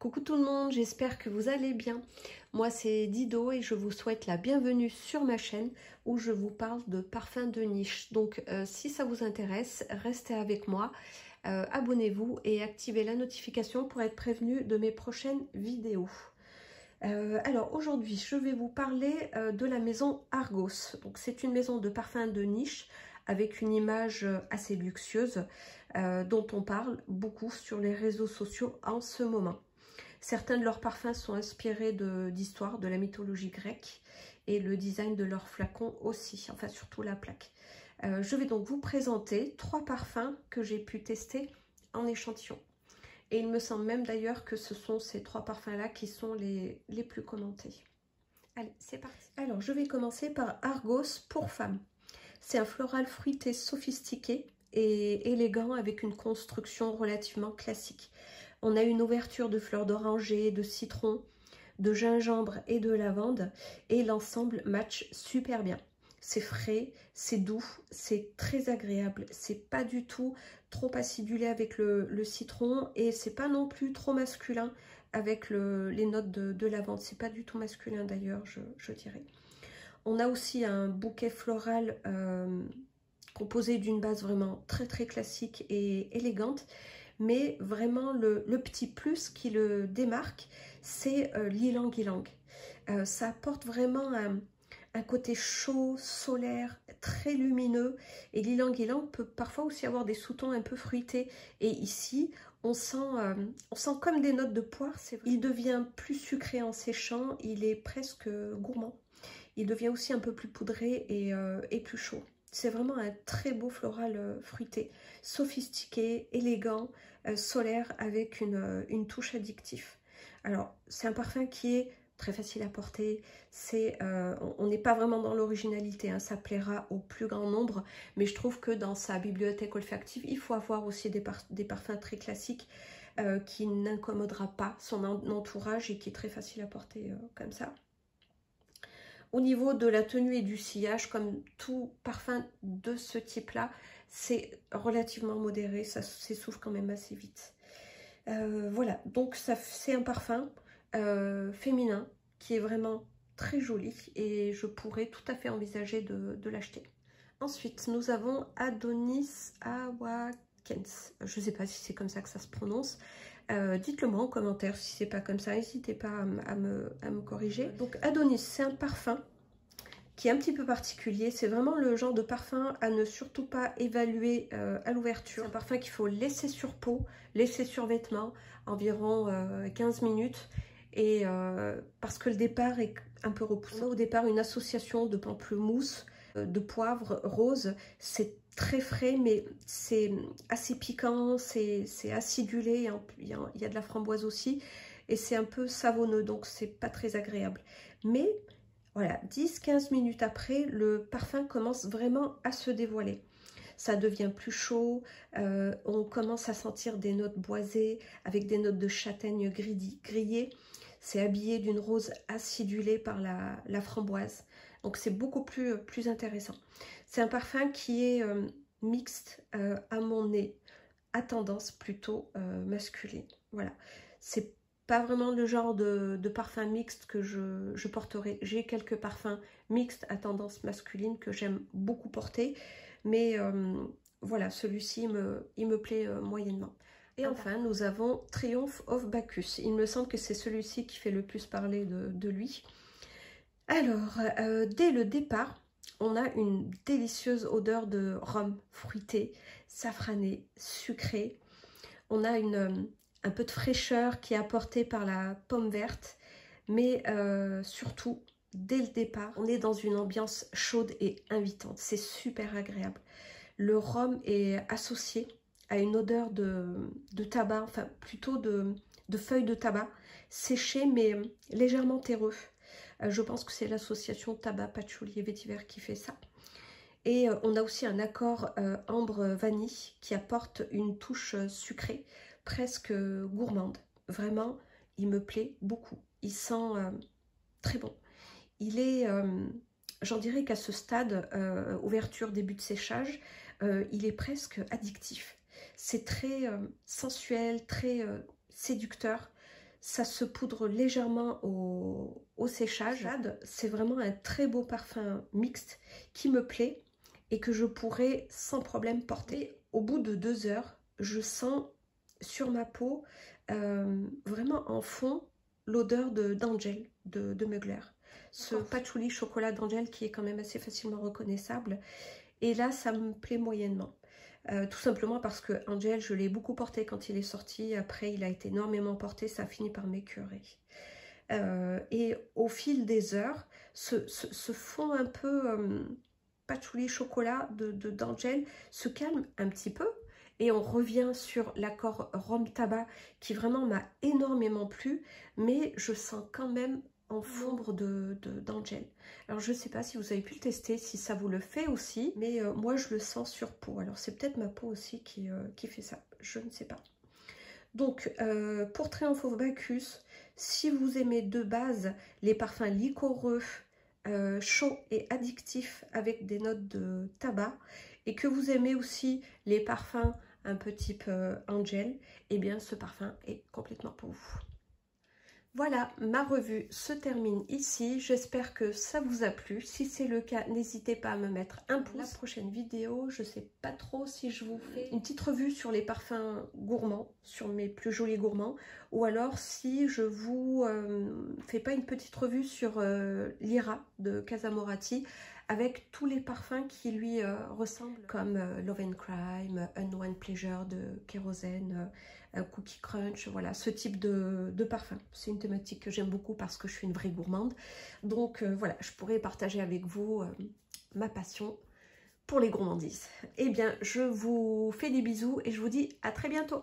Coucou tout le monde, j'espère que vous allez bien. Moi c'est Dido et je vous souhaite la bienvenue sur ma chaîne où je vous parle de parfums de niche. Donc si ça vous intéresse, restez avec moi, abonnez-vous et activez la notification pour être prévenu de mes prochaines vidéos. Alors aujourd'hui je vais vous parler de la maison Argos. Donc c'est une maison de parfums de niche avec une image assez luxueuse dont on parle beaucoup sur les réseaux sociaux en ce moment. Certains de leurs parfums sont inspirés d'histoires de la mythologie grecque et le design de leurs flacons aussi, enfin surtout la plaque. Je vais donc vous présenter 3 parfums que j'ai pu tester en échantillon. Et il me semble même d'ailleurs que ce sont ces 3 parfums-là qui sont les plus commentés. Allez, c'est parti. Alors, je vais commencer par Argos pour femmes. C'est un floral fruité sophistiqué et élégant avec une construction relativement classique. On a une ouverture de fleurs d'oranger, de citron, de gingembre et de lavande et l'ensemble match super bien. C'est frais, c'est doux, c'est très agréable, c'est pas du tout trop acidulé avec le citron et c'est pas non plus trop masculin avec les notes de lavande. C'est pas du tout masculin d'ailleurs, je dirais. On a aussi un bouquet floral composé d'une base vraiment très classique et élégante. Mais vraiment, le petit plus qui le démarque, c'est l'ylang ylang. Ça apporte vraiment un côté chaud, solaire, très lumineux. Et l'ylang ylang peut parfois aussi avoir des sous-tons un peu fruités. Et ici, on sent comme des notes de poire. Il devient plus sucré en séchant, il est presque gourmand. Il devient aussi un peu plus poudré et plus chaud. C'est vraiment un très beau floral fruité, sophistiqué, élégant, solaire avec une touche addictive. Alors, c'est un parfum qui est très facile à porter. On n'est pas vraiment dans l'originalité, hein, ça plaira au plus grand nombre, mais je trouve que dans sa bibliothèque olfactive, il faut avoir aussi des parfums très classiques qui n'incommodera pas son entourage et qui est très facile à porter comme ça. Au niveau de la tenue et du sillage, comme tout parfum de ce type-là, c'est relativement modéré, ça s'essouffle quand même assez vite. Voilà, donc c'est un parfum féminin qui est vraiment très joli et je pourrais tout à fait envisager de l'acheter. Ensuite, nous avons Adonis Awakens. Je ne sais pas si c'est comme ça que ça se prononce. Dites-le moi en commentaire si c'est pas comme ça, n'hésitez pas à me corriger. Donc Adonis, c'est un parfum qui est un petit peu particulier, c'est vraiment le genre de parfum à ne surtout pas évaluer à l'ouverture. C'est un parfum qu'il faut laisser sur peau, laisser sur vêtements environ 15 minutes et parce que le départ est un peu repoussant. Au départ, une association de pamplemousse, de poivre, rose, c'est très frais, mais c'est assez piquant, c'est acidulé, il y a de la framboise aussi, et c'est un peu savonneux, donc c'est pas très agréable. Mais voilà, 10-15 minutes après, le parfum commence vraiment à se dévoiler. Ça devient plus chaud, on commence à sentir des notes boisées avec des notes de châtaigne grillée. C'est habillé d'une rose acidulée par la framboise. Donc c'est beaucoup plus intéressant. C'est un parfum qui est mixte à mon nez, à tendance plutôt masculine. Voilà, c'est pas vraiment le genre de parfum mixte que je porterai. J'ai quelques parfums mixtes à tendance masculine que j'aime beaucoup porter, mais voilà, celui-ci il me plaît moyennement. Et enfin, nous avons Triumph of Bacchus. Il me semble que c'est celui-ci qui fait le plus parler de lui. Alors, dès le départ, on a une délicieuse odeur de rhum fruité, safrané, sucré. On a un peu de fraîcheur qui est apportée par la pomme verte, mais surtout, dès le départ, on est dans une ambiance chaude et invitante. C'est super agréable. Le rhum est associé à une odeur de tabac, enfin plutôt de feuilles de tabac séchées mais légèrement terreux. Je pense que c'est l'association tabac, patchouli et vétiver qui fait ça. Et on a aussi un accord ambre vanille qui apporte une touche sucrée, presque gourmande. Vraiment, il me plaît beaucoup. Il sent très bon. Il est, j'en dirais qu'à ce stade, ouverture, début de séchage, il est presque addictif. C'est très sensuel, très séducteur. Ça se poudre légèrement au séchage. C'est vraiment un très beau parfum mixte qui me plaît et que je pourrais sans problème porter. Au bout de 2 heures, je sens sur ma peau vraiment en fond l'odeur d'Angel de Mugler. Ce patchouli chocolat d'Angel qui est quand même assez facilement reconnaissable. Et là, ça me plaît moyennement. Tout simplement parce que Angel, je l'ai beaucoup porté quand il est sorti. Après, il a été énormément porté. Ça a fini par m'écœurer. Et au fil des heures, ce fond un peu patchouli chocolat d'Angel se calme un petit peu. Et on revient sur l'accord rhum tabac qui vraiment m'a énormément plu. Mais je sens quand même en fombre d'Angel. Alors je ne sais pas si vous avez pu le tester, si ça vous le fait aussi, mais moi je le sens sur peau. Alors c'est peut-être ma peau aussi qui fait ça, je ne sais pas. Donc pour Triomphe of Bacchus, si vous aimez de base les parfums liquoreux, chauds et addictifs avec des notes de tabac, et que vous aimez aussi les parfums un peu type Angel, eh bien ce parfum est complètement pour vous. Voilà, ma revue se termine ici. J'espère que ça vous a plu. Si c'est le cas, n'hésitez pas à me mettre un pouce. La prochaine vidéo, je ne sais pas trop si je vous fais une petite revue sur les parfums gourmands, sur mes plus jolis gourmands, ou alors si je vous fais pas une petite revue sur l'Ira de Casa Moratti, avec tous les parfums qui lui ressemblent, comme Love and Crime, Unwound Pleasure de Kérosène, Cookie Crunch, voilà, ce type de parfum. C'est une thématique que j'aime beaucoup parce que je suis une vraie gourmande. Donc voilà, je pourrais partager avec vous ma passion pour les gourmandises. Eh bien, je vous fais des bisous et je vous dis à très bientôt.